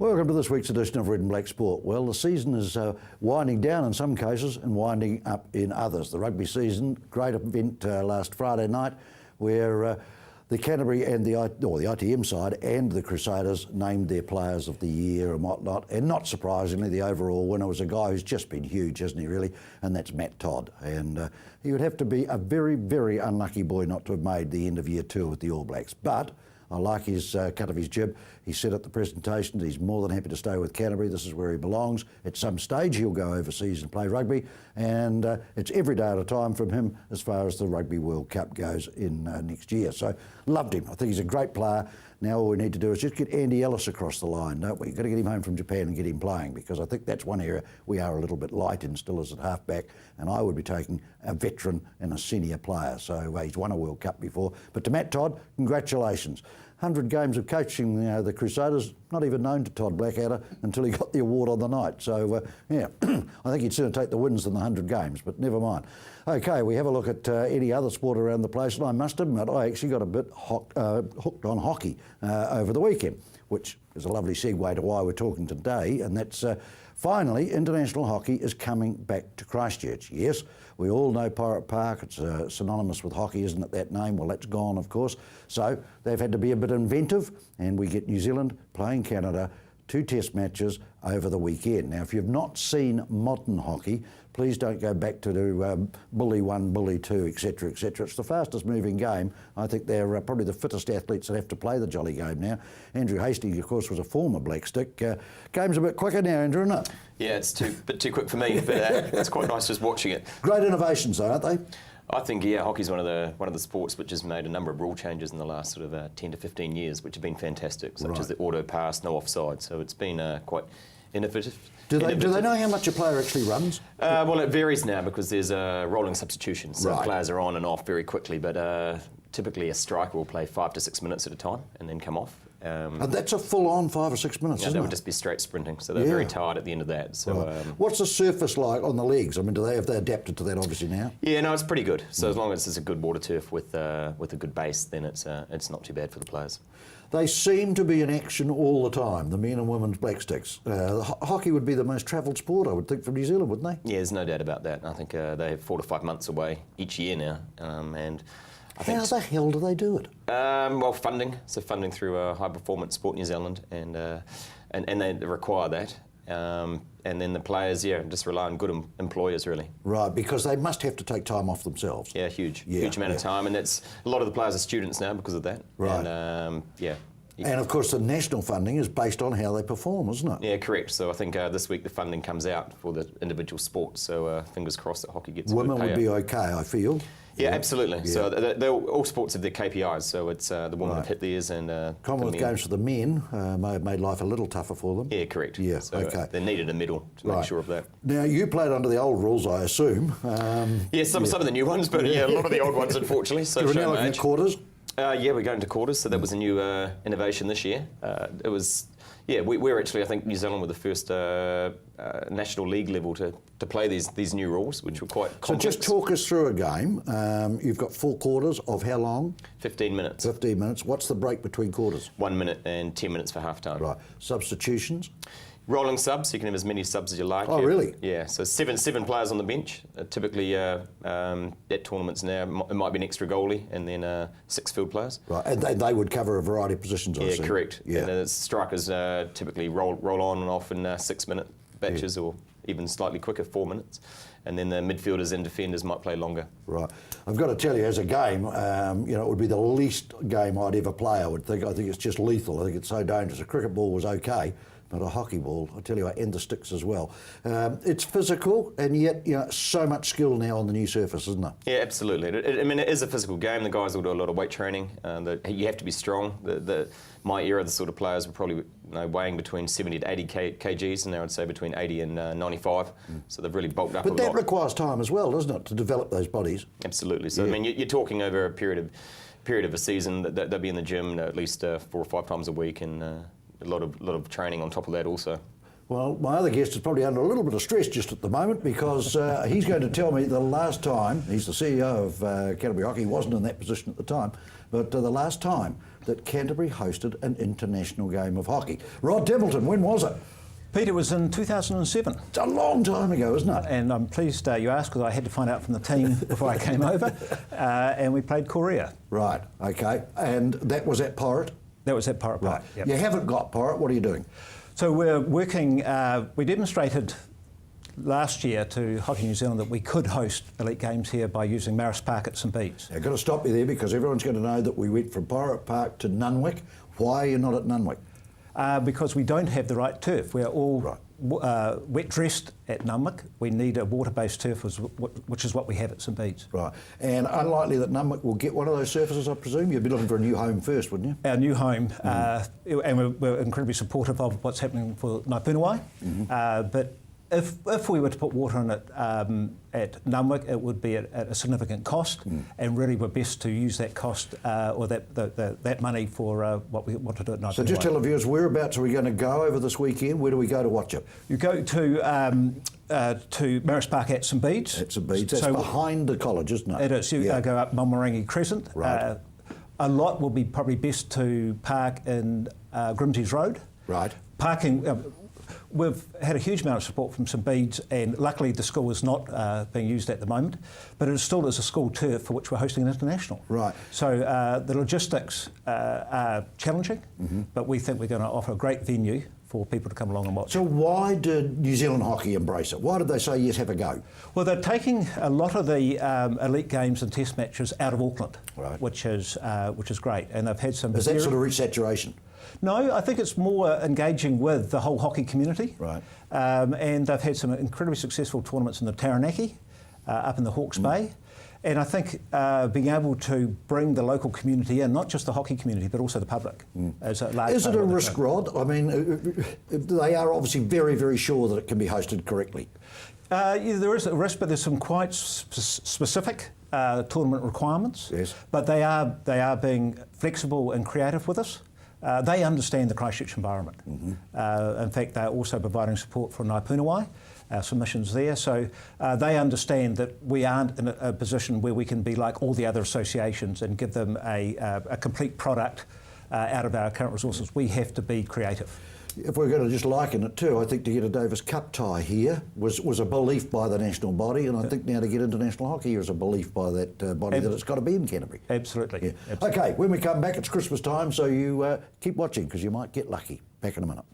Welcome to this week's edition of Red and Black Sport. Well, the season is winding down in some cases and winding up in others. The rugby season, great event last Friday night where the Canterbury and the ITM side and the Crusaders named their players of the year and whatnot. And not surprisingly, the overall winner was a guy who's just been huge, hasn't he, really? And that's Matt Todd. And he would have to be a very, very unlucky boy not to have made the end of year two with the All Blacks. But I like his cut of his jib. He said at the presentation that he's more than happy to stay with Canterbury. This is where he belongs. At some stage he'll go overseas and play rugby, and it's every day at a time from him as far as the Rugby World Cup goes in next year. So loved him. I think he's a great player. Now all we need to do is just get Andy Ellis across the line, don't we? We've got to get him home from Japan and get him playing, because I think that's one area we are a little bit light in still as at halfback, and I would be taking a veteran and a senior player. So he's won a World Cup before. But to Matt Todd, congratulations. 100 games of coaching the Crusaders, not even known to Todd Blackadder until he got the award on the night. So, yeah, I think he'd sooner take the wins than the 100 games, but never mind. OK, we have a look at any other sport around the place, and I must admit I actually got a bit hooked on hockey over the weekend, which is a lovely segue to why we're talking today, and that's finally international hockey is coming back to Christchurch. Yes, we all know Pirate Park, it's synonymous with hockey, isn't it, that name? Well, that's gone, of course. So they've had to be a bit inventive, and we get New Zealand playing Canada, 2 test matches over the weekend. Now, if you've not seen modern hockey, please don't go back to Bully 1, Bully 2, etc., etc. It's the fastest moving game. I think they're probably the fittest athletes that have to play the jolly game now. Andrew Hastings, of course, was a former Black Stick. Game's a bit quicker now, Andrew, isn't it? Yeah, it's a bit too quick for me, but it's quite nice just watching it. Great innovations, though, aren't they? I think, yeah, hockey's one of the sports which has made a number of rule changes in the last sort of 10 to 15 years, which have been fantastic, such as the auto pass, no offside. So it's been quite innovative. Do they know how much a player actually runs? Well, it varies now because there's rolling substitutions, so players are on and off very quickly. But typically, a striker will play 5 to 6 minutes at a time and then come off. And that's a full-on 5 or 6 minutes, isn't that it? would just be straight sprinting, so they're very tired at the end of that. So, what's the surface like on the legs? I mean, have they adapted to that obviously now? Yeah, no, it's pretty good. So as long as it's a good water turf with a good base, then it's not too bad for the players. They seem to be in action all the time, the men and women's Black Sticks. Hockey would be the most travelled sport, I would think, from New Zealand, wouldn't they? Yeah, there's no doubt about that. I think they have 4 to 5 months away each year now, and how the hell do they do it? Well, funding. So funding through High Performance Sport New Zealand, and they require that. And then the players, just rely on good employers, really. Right, because they must have to take time off themselves. Yeah, huge amount of time, and that's a lot of the players are students now because of that. Right. And, and of course, the national funding is based on how they perform, isn't it? Yeah, correct. So I think this week the funding comes out for the individual sports. So fingers crossed that hockey gets. Women would be okay, I feel. Yeah, absolutely. Yeah. So all sports have their KPIs. So it's the women have hit theirs, and Commonwealth Games for the men may have made life a little tougher for them. Yeah, correct. Yeah, so okay. They needed a medal to make sure of that. Now you played under the old rules, I assume. Some of the new ones, but a lot of the old ones, unfortunately. So you're now looking at quarters. Yeah, we're going to quarters. So that was a new innovation this year. It was. Yeah, we're actually, I think New Zealand were the first National League level to play these new rules, which were quite complex. So just talk us through a game. You've got 4 quarters of how long? 15 minutes. 15 minutes. What's the break between quarters? 1 minute and 10 minutes for half-time. Right. Substitutions? Rolling subs, you can have as many subs as you like. Oh, really? Yeah, so seven players on the bench. Typically, at tournaments now, it might be an extra goalie and then 6 field players. Right, and they would cover a variety of positions, I assume. Correct. Yeah, and then strikers typically roll on and off in 6-minute batches or even slightly quicker, 4 minutes. And then the midfielders and defenders might play longer. Right. I've got to tell you, as a game, it would be the least game I'd ever play, I would think. I think it's just lethal. I think it's so dangerous. A cricket ball was okay, but a hockey ball, I tell you what, and the sticks as well. It's physical, and yet so much skill now on the new surface, isn't it? Yeah, absolutely. It is a physical game. The guys will do a lot of weight training. You have to be strong. My era, the sort of players were probably weighing between 70 to 80 kgs, and now I'd say between 80 and 95. So they've really bulked up a lot. But that requires time as well, doesn't it, to develop those bodies? Absolutely. So, you're talking over a period of a season that they'll be in the gym at least 4 or 5 times a week, and a lot of training on top of that also. Well, my other guest is probably under a little bit of stress just at the moment because he's going to tell me the last time, he's the CEO of Canterbury Hockey, he wasn't in that position at the time, but the last time that Canterbury hosted an international game of hockey. Rod Templeton, when was it? Pete, it was in 2007. It's a long time ago, isn't it? And I'm pleased you asked, because I had to find out from the team before I came over. And we played Korea. Right, okay. And that was at Pirate? That was at Pirate Park. Right. Yep. You haven't got Pirate. What are you doing? So we're working, we demonstrated last year to Hockey New Zealand that we could host elite games here by using Marist Park at St Bede's. I've got to stop you there because everyone's going to know that we went from Pirate Park to Nunwick. Why are you not at Nunwick? Because we don't have the right turf. We're all wet dressed at Nunwick. We need a water-based turf, which is what we have at St Bede's. Right. And unlikely that Nunwick will get one of those surfaces, I presume? You'd be looking for a new home first, wouldn't you? Our new home, and we're incredibly supportive of what's happening for Ngāi but if we were to put water in it at Nunwick, it would be at a significant cost, and really we're best to use that cost or that money for what we want to do at Ngāi. So just tell the viewers, whereabouts are we going to go over this weekend? Where do we go to watch it? You go to Marist Park at St Bede's. At St Bede's. That's behind the college, isn't it? It is. You go up Mulmarangi Crescent. Right. A lot will be probably best to park in Grimsey's Road. Right. Parking. We've had a huge amount of support from St Bede's, and luckily the school is not being used at the moment, but it still is a school turf for which we're hosting an international. Right. So the logistics are challenging, but we think we're going to offer a great venue for people to come along and watch. So why did New Zealand Hockey embrace it? Why did they say yes, have a go? Well, they're taking a lot of the elite games and test matches out of Auckland, right. which is great, and they've had some. Has that sort of reached saturation? No, I think it's more engaging with the whole hockey community. Right. And they've had some incredibly successful tournaments in the Taranaki, up in the Hawke's Bay. And I think being able to bring the local community in, not just the hockey community, but also the public. As a large Is it a risk, Rod? I mean, they are obviously very, very sure that it can be hosted correctly. Yeah, there is a risk, but there's some quite specific tournament requirements. Yes. But they are being flexible and creative with us. They understand the Christchurch environment. In fact, they're also providing support for Ngāi submissions there. So they understand that we aren't in a position where we can be like all the other associations and give them a complete product out of our current resources. We have to be creative. If we're going to just liken it too, I think to get a Davis Cup tie here was a belief by the national body, and I think now to get international hockey here is a belief by that body that it's got to be in Canterbury. Absolutely. Yeah. Absolutely. Okay, when we come back, it's Christmas time, so you keep watching because you might get lucky. Back in a minute.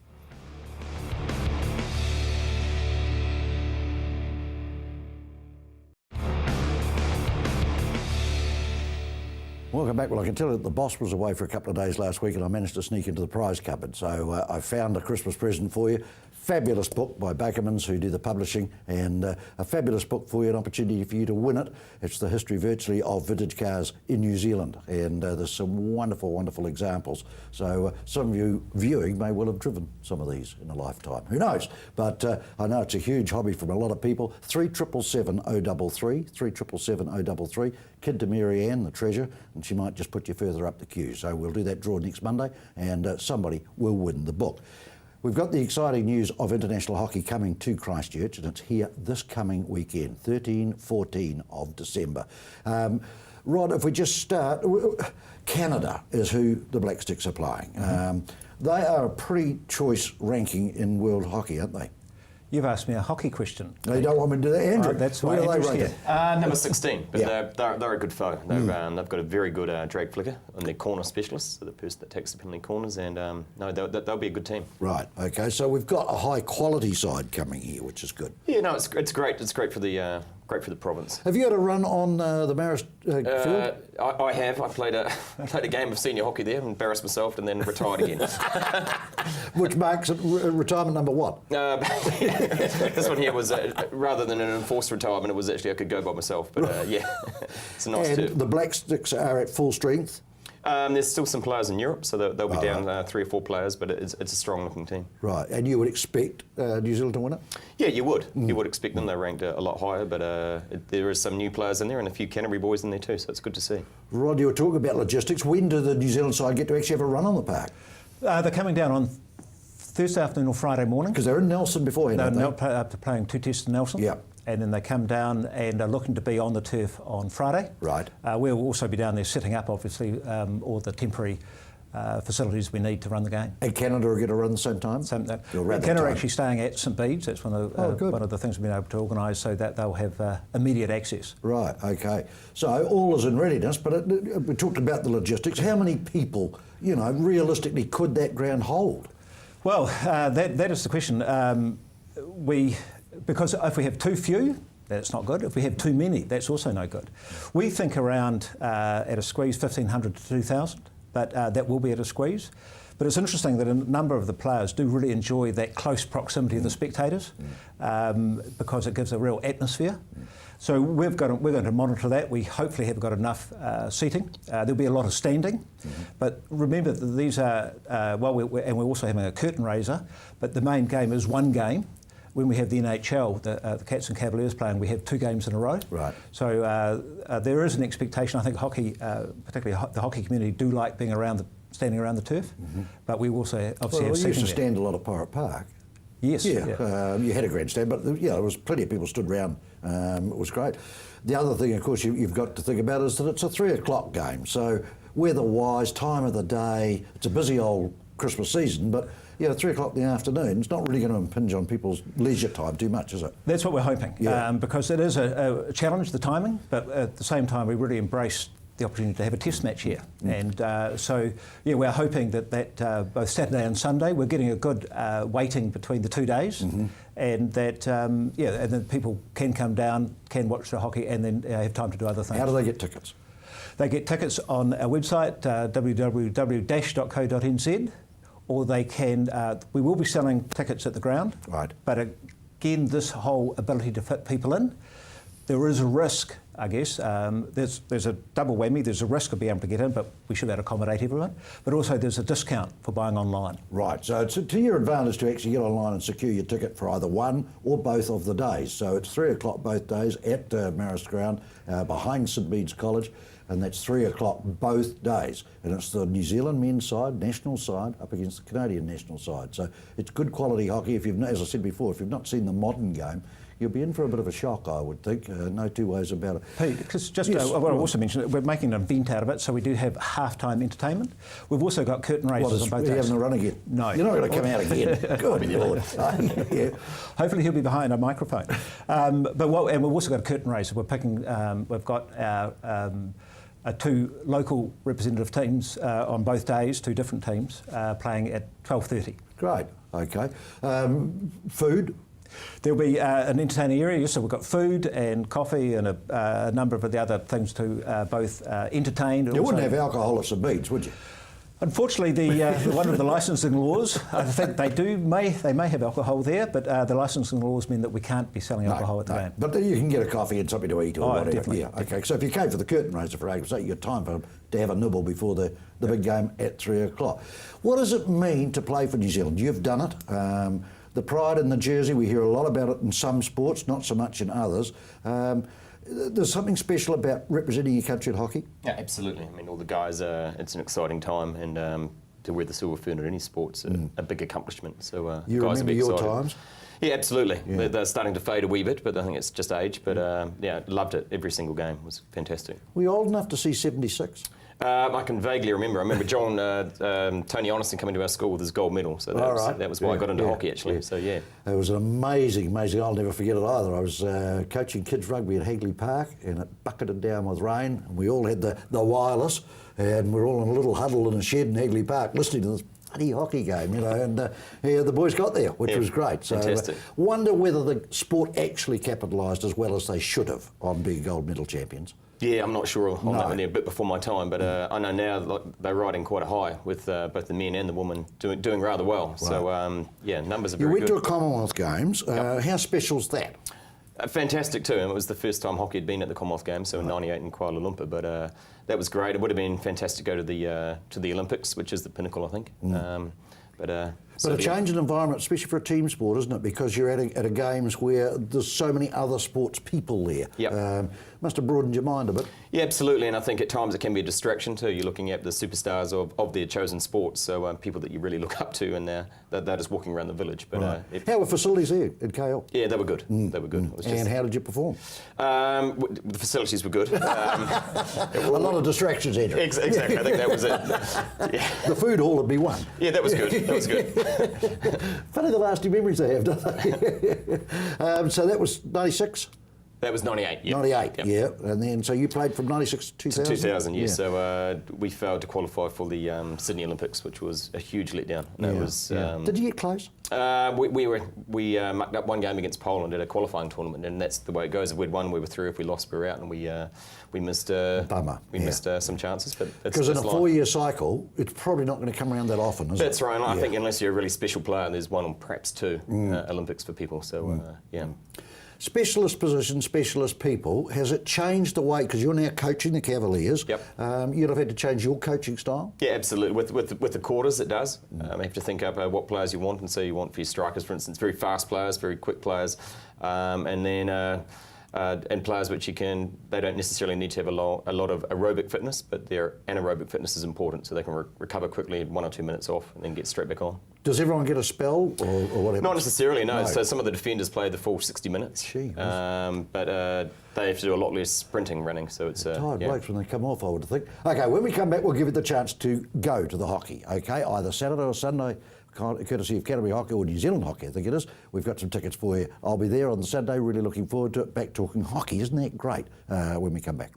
Welcome back. Well, I can tell you that the boss was away for a couple of days last week and I managed to sneak into the prize cupboard. So I found a Christmas present for you. Fabulous book by Bakermans, who do the publishing, and a fabulous book for you, an opportunity for you to win it. It's the history virtually of vintage cars in New Zealand, and there's some wonderful, wonderful examples. So some of you viewing may well have driven some of these in a lifetime. Who knows? But I know it's a huge hobby from a lot of people. 3777 033, 3777 033. Kid to Mary Ann, the treasure, and she might just put you further up the queue. So we'll do that draw next Monday, and somebody will win the book. We've got the exciting news of international hockey coming to Christchurch, and it's here this coming weekend, 13, 14 of December. Rod, if we just start, Canada is who the Black Sticks are playing. They are a pretty choice ranking in world hockey, aren't they? You've asked me a hockey question. No, you don't want me to do that, Andrew. That's where why are they Andrew's rated? Number 16, but Yeah. they're a good foe. They've got a very good drag flicker and their corner specialists, so the person that takes the penalty corners, and no, they'll be a good team. Right, okay, so we've got a high quality side coming here, which is good. Yeah, no, it's great. It's great for the province. Have you had a run on the Marist field? I have. I played a game of senior hockey there, embarrassed myself, and then retired again. Which marks it retirement number what? This one here was, rather than an enforced retirement, it was actually I could go by myself. But yeah, it's a nice And turf. the Black Sticks are at full strength? There's still some players in Europe, so they'll be down 3 or 4 players, but it's a strong-looking team. Right, and you would expect New Zealand to win it? Yeah, you would. You would expect them. They're ranked a lot higher, but there is some new players in there and a few Canterbury boys in there too, so it's good to see. Rod, you were talking about logistics. When do the New Zealand side get to actually have a run on the park? They're coming down on Thursday afternoon or Friday morning. Because they're in Nelson beforehand, aren't They're playing 2 tests in Nelson. Yeah. And then they come down and are looking to be on the turf on Friday. Right. We'll also be down there setting up, obviously, all the temporary facilities we need to run the game. And Canada are going to run at the same time? Canada are actually staying at St Bede's. That's one of the things we've been able to organise so that they'll have immediate access. Right, okay. So all is in readiness, but we talked about the logistics. How many people, realistically could that ground hold? Well, that is the question. Because if we have too few, that's not good. If we have too many, that's also no good. We think around, at a squeeze, 1,500 to 2,000, but that will be at a squeeze. But it's interesting that a number of the players do really enjoy that close proximity of the spectators because it gives a real atmosphere. So we're going to monitor that. We hopefully have got enough seating. There'll be a lot of standing, but remember that these are, and we're also having a curtain raiser, but the main game is one game. When we have the NHL, the Cats and Cavaliers playing, we have 2 games in a row. Right. So there is an expectation. I think hockey, particularly the hockey community, do like being standing around the turf, but we also obviously have seating. We used to stand a lot at Pirate Park. Yes. Yeah. You had a grandstand, but there was plenty of people stood around. It was great. The other thing, of course, you've got to think about is that it's a 3 o'clock game. So weather-wise, time of the day, it's a busy old Christmas season, but 3 o'clock in the afternoon, it's not really going to impinge on people's leisure time too much, is it? That's what we're hoping, because it is a challenge, the timing, but at the same time we really embrace the opportunity to have a test match here. And we're hoping that both Saturday and Sunday, we're getting a good waiting between the 2 days, and that, and then people can come down, can watch the hockey, and then have time to do other things. How do they get tickets? They get tickets on our website, www.dash.co.nz, or they can, we will be selling tickets at the ground. Right. But again, this whole ability to fit people in, there is a risk, I guess. There's a double whammy. There's a risk of being able to get in, but we should be able to accommodate everyone. But also there's a discount for buying online. Right. So it's to your advantage to actually get online and secure your ticket for either one or both of the days. So it's 3 o'clock both days at Marist Ground, behind St Bede's College. And that's 3 o'clock both days. And it's the New Zealand men's side, national side, up against the Canadian national side. So it's good quality hockey. As I said before, if you've not seen the modern game, you'll be in for a bit of a shock, I would think. No two ways about it. Pete, I want to also mention that we're making an event out of it, so we do have half-time entertainment. We've also got curtain raisers on both days. Are you having a run again? No. You're not going to come out again. Good Lord. Yeah. Hopefully he'll be behind a microphone. And we've also got a curtain raiser. We've got our 2 local representative teams on both days, 2 different teams, playing at 12:30. Great, okay. Food? There'll be an entertaining area, so we've got food and coffee and a number of the other things to both entertain. You wouldn't have alcohol at St Bede's, would you? Unfortunately, one of the licensing laws, I think they may have alcohol there, but the licensing laws mean that we can't be selling alcohol at the game. But then you can get a coffee and something to eat or whatever. Definitely. Yeah, okay. So if you came for the curtain raiser, for argument's sake, you've got time to have a nibble before the big game at 3 o'clock. What does it mean to play for New Zealand? You've done it. The pride in the jersey, we hear a lot about it in some sports, not so much in others. There's something special about representing your country at hockey? Yeah, absolutely. I mean, all the guys, it's an exciting time, and to wear the silver fern at any sport's a big accomplishment. So you guys remember your times? Yeah, absolutely. Yeah. They're starting to fade a wee bit, but I think it's just age. But loved it. Every single game it was fantastic. Were you old enough to see 76? I can vaguely remember. I remember Tony Honeston coming to our school with his gold medal. So that was why I got into hockey, actually. Yeah. So, yeah. It was an amazing, I'll never forget it either. I was coaching kids rugby at Hagley Park, and it bucketed down with rain, and we all had the wireless, and we're all in a little huddle in a shed in Hagley Park listening to this bloody hockey game, and the boys got there, which was great. So fantastic. Wonder whether the sport actually capitalised as well as they should have on being gold medal champions. Yeah, I'm not sure on that one, a bit before my time, but I know now they're riding quite a high with both the men and the women doing rather well. Right. So, numbers are very good. You went to a Commonwealth Games. How special's that? Fantastic too, and it was the first time hockey had been at the Commonwealth Games, so in '98 in Kuala Lumpur. But that was great. It would have been fantastic to go to the Olympics, which is the pinnacle, I think. But a change in environment, especially for a team sport, isn't it? Because you're at a games where there's so many other sports people there. Yep. Must have broadened your mind a bit. Yeah, absolutely, and I think at times it can be a distraction too. You're looking at the superstars of their chosen sports, so people that you really look up to, and they're just walking around the village. But how were facilities there at KL? Yeah, they were good. They were good. It was just, and how did you perform? The facilities were good. A lot of distractions, Andrew. Exactly, I think that was it. Yeah. The food hall would be one. Yeah, that was good. That was good. Funny the lasting memories they have, don't they? So that was 96? That was 98, yeah. 98, yep. yeah. And then, so you played from 96 to 2000? 2000, yes. Yeah. So we failed to qualify for the Sydney Olympics, which was a huge letdown. Yeah. It was, Did you get close? We mucked up one game against Poland at a qualifying tournament, and that's the way it goes. If we'd won, we were through. If we lost, we were out, and we missed. Bummer. We missed some chances, but because in a 4-year cycle, it's probably not going to come around that often, is it? That's right. And I think unless you're a really special player, there's one or perhaps two Olympics for people. So yeah. Specialist position, specialist people, has it changed the way, because you're now coaching the Cavaliers, Yep. You'd have had to change your coaching style? Yeah, absolutely. With the quarters, it does. You have to think up what players you want, and so you want for your strikers, for instance, very fast players, very quick players, and then and players which they don't necessarily need to have a lot of aerobic fitness, but their anaerobic fitness is important, so they can recover quickly, 1 or 2 minutes off, and then get straight back on. Does everyone get a spell, or whatever? Not necessarily, no. So some of the defenders play the full 60 minutes, but they have to do a lot less sprinting, running. So it's tired blokes when they come off, I would think. Okay, when we come back, we'll give you the chance to go to the hockey. Okay, either Saturday or Sunday, courtesy of Canterbury Hockey or New Zealand Hockey, I think it is. We've got some tickets for you. I'll be there on the Saturday. Really looking forward to it. Back talking hockey, isn't that great? When we come back.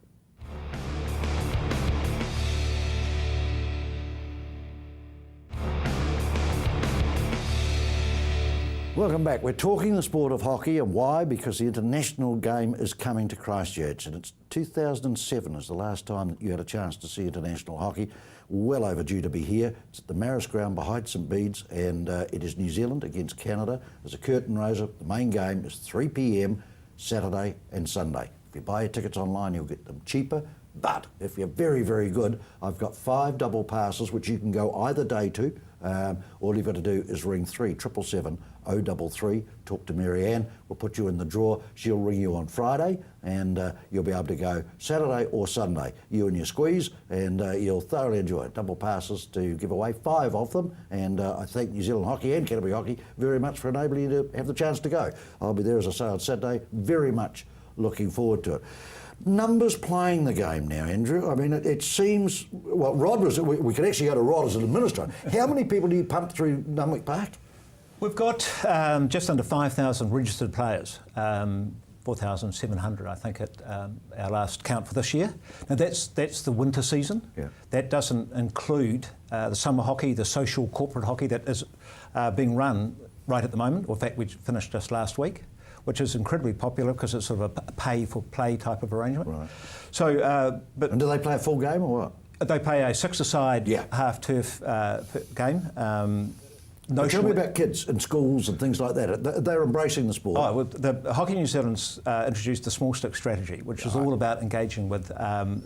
Welcome back. We're talking the sport of hockey, and why? Because the international game is coming to Christchurch, and it's 2007 is the last time that you had a chance to see international hockey. Well overdue to be here. It's at the Marist Ground behind St Bede's, and it is New Zealand against Canada. There's a curtain raiser. The main game is 3 p.m. Saturday and Sunday. If you buy your tickets online, you'll get them cheaper. But if you're very, very good, I've got 5 double passes which you can go either day to. All you've got to do is ring 377 033. Talk to Marianne. We'll put you in the draw. She'll ring you on Friday, and you'll be able to go Saturday or Sunday. You and your squeeze, and you'll thoroughly enjoy it. Double passes to give away, 5 of them. And I thank New Zealand Hockey and Canterbury Hockey very much for enabling you to have the chance to go. I'll be there, as I say, on Saturday. Very much looking forward to it. Numbers playing the game now, Andrew. I mean, it seems, well, Rod was, we could actually go to Rod as an administrator. How many people do you pump through Nunwick Park? We've got just under 5,000 registered players, 4,700 I think at our last count for this year. Now that's the winter season. Yeah. That doesn't include the summer hockey, the social corporate hockey that is being run right at the moment. Or in fact, we finished just last week, which is incredibly popular because it's sort of a pay-for-play type of arrangement. Right. So, and do they play a full game or what? They play a 6-a-side half-turf game. Tell me about kids in schools and things like that. They're embracing the sport. Oh, well, the Hockey New Zealand's introduced the small stick strategy, which is all about engaging with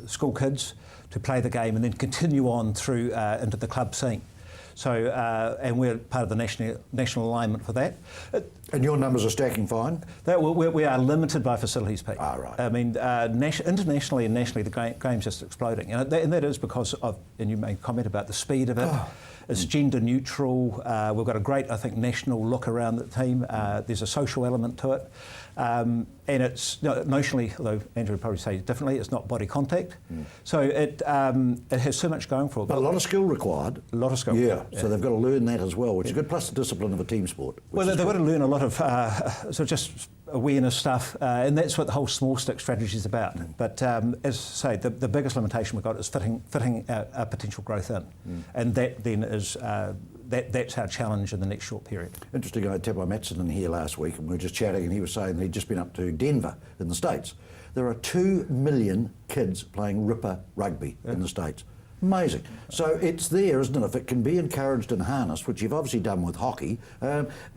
school kids to play the game and then continue on through into the club scene. So, and we're part of the national alignment for that. And your numbers are stacking fine? We are limited by facilities, Pete. Right. I mean, internationally and nationally, the game's just exploding. And that is because of, and you made comment about the speed of it. It's gender neutral. We've got a great, I think, national look around the team. There's a social element to it. And it's notionally, although Andrew would probably say differently, it's not body contact. So it has so much going for it. But a lot of skill required. A lot of skill. Yeah, so they've got to learn that as well, which is good, plus the discipline of a team sport. Well, they've got to learn a lot of sort of just awareness stuff, and that's what the whole small stick strategy is about. But as I say, the biggest limitation we've got is fitting our potential growth in, and that then is that's our challenge in the next short period. Interesting, I had Tabo Matson in here last week, and we were just chatting, and he was saying that he'd just been up to Denver in the States. There are 2 million kids playing Ripper rugby in the States. Amazing. So it's there, isn't it? If it can be encouraged and harnessed, which you've obviously done with hockey.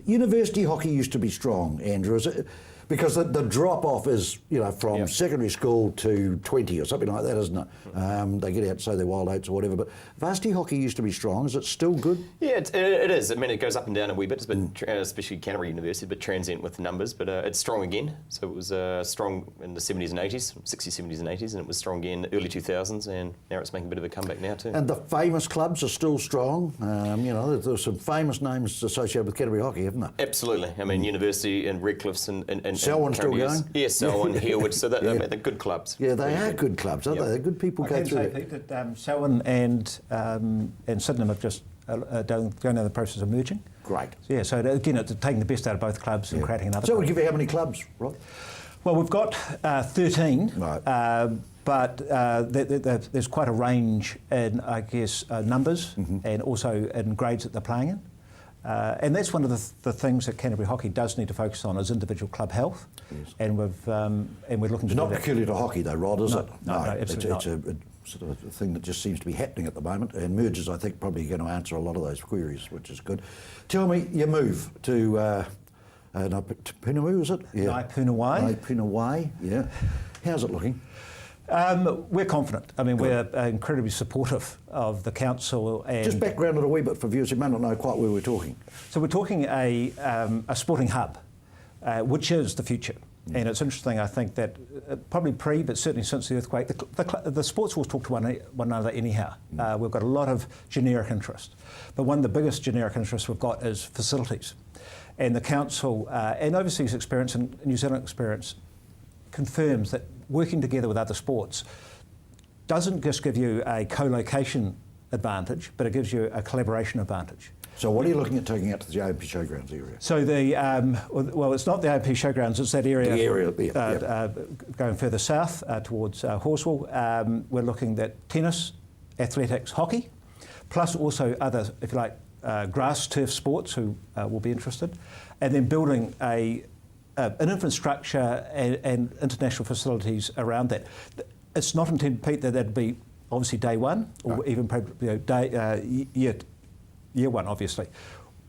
University hockey used to be strong, Andrew. Because the drop-off is, from secondary school to 20 or something like that, isn't it? They get out to sow their wild oats or whatever. But varsity hockey used to be strong. Is it still good? Yeah, it is. I mean, it goes up and down a wee bit. It's been, especially Canterbury University, a bit transient with the numbers, but it's strong again. So it was strong in the 70s and 80s, 60s, 70s and 80s, and it was strong again in the early 2000s, and now it's making a bit of a comeback now too. And the famous clubs are still strong. There's some famous names associated with Canterbury hockey, haven't there? Absolutely. I mean, University and Redcliffe's and Selwyn's still going? Yes, Selwyn, Herwood. So they're good clubs. Yeah, they are good clubs, aren't they? They're good people go through it. I can say, Pete, that Selwyn and Sydenham have just going down the process of merging. Great. Yeah, so again, it's taking the best out of both clubs and creating another So club. we'll give you how many clubs, Rob? Well, we've got 13, Right. but there's quite a range in, I guess, numbers and also in grades that they're playing in. And that's one of the things that Canterbury Hockey does need to focus on is individual club health. Yes. And we're looking to It's not peculiar to hockey though, Rod, is it? No, absolutely it's a sort of a thing that just seems to be happening at the moment, and mergers, I think, probably going to answer a lot of those queries, which is good. Tell me your move to Punawai, is it? Yeah. Punawai, yeah. How's it looking? We're confident. I mean, we're incredibly supportive of the council. And just background it a wee bit for viewers who may not know quite where we're talking. So we're talking a sporting hub, which is the future. And it's interesting, I think, that probably but certainly since the earthquake, the sports will talk to one another anyhow. We've got a lot of generic interest. But one of the biggest generic interests we've got is facilities. And the council and overseas experience and New Zealand experience confirms that working together with other sports doesn't just give you a co-location advantage, but it gives you a collaboration advantage. So what are you looking at taking out to the AMP Showgrounds area? So well, it's not the AMP Showgrounds, it's that area, going further south towards Horswell. We're looking at tennis, athletics, hockey, plus also other, if you like, grass turf sports who will be interested, and then building an infrastructure and international facilities around that. It's not intended, Pete, that that'd be obviously day one or even year one, obviously.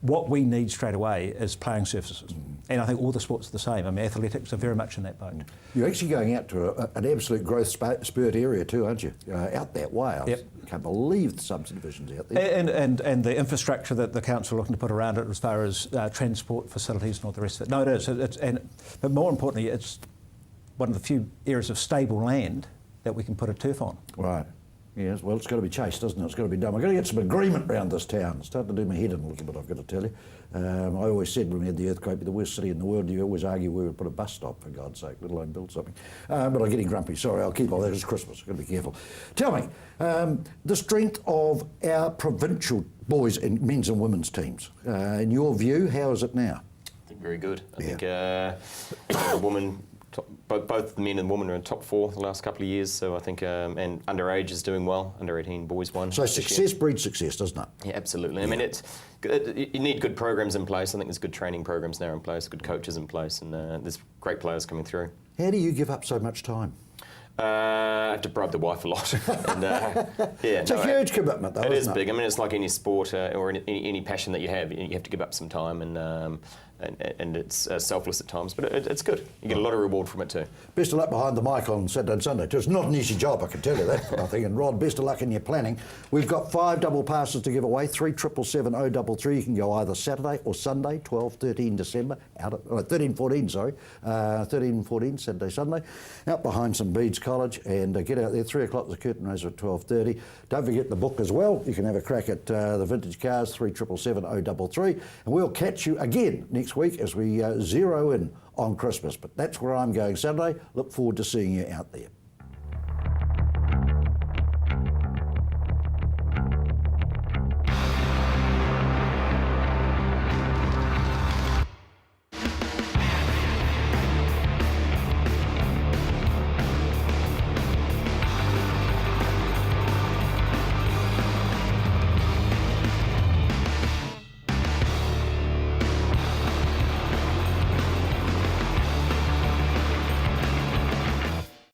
What we need straight away is playing surfaces. And I think all the sports are the same. I mean, athletics are very much in that boat. You're actually going out to an absolute growth spurt area too, aren't you? Out that way. I can't believe the subdivisions out there. And the infrastructure that the council are looking to put around it as far as transport facilities and all the rest of it. No, it is. But more importantly, it's one of the few areas of stable land that we can put a turf on. Right. Yes, well, it's got to be chased, doesn't it? It's got to be done. We've got to get some agreement around this town. It's starting to do my head in a little bit, I've got to tell you. I always said when we had the earthquake, be the worst city in the world, you always argue we would put a bus stop, for God's sake, let alone build something. But I'm getting grumpy. Sorry, I'll keep on that. It's Christmas. I've got to be careful. Tell me, the strength of our provincial boys and men's and women's teams. In your view, how is it now? I think very good. I think the women... Both the men and women are in top four the last couple of years, so I think, and underage is doing well. Under 18 boys won. So success breeds success, doesn't it? Yeah, absolutely. I mean, you need good programs in place. I think there's good training programs now in place, good coaches in place, and there's great players coming through. How do you give up so much time? I have to bribe the wife a lot. And, it's a huge commitment, though. It is big. I mean, it's like any sport or any passion that you have to give up some time, and it's selfless at times, but it's good. You get a lot of reward from it too. Best of luck behind the mic on Saturday and Sunday. It's not an easy job, I can tell you that for nothing. And Rod, best of luck in your planning. We've got 5 double passes to give away, 3777033. You can go either Saturday or Sunday, 12, 13 December, 13, 14, sorry. 13, 14, Saturday, Sunday, out behind St Bede's College, and get out there. 3 o'clock, the curtain raiser at 12:30. Don't forget the book as well. You can have a crack at the vintage cars, 3777033. And we'll catch you again next week as we zero in on Christmas. But that's where I'm going Saturday. Look forward to seeing you out there.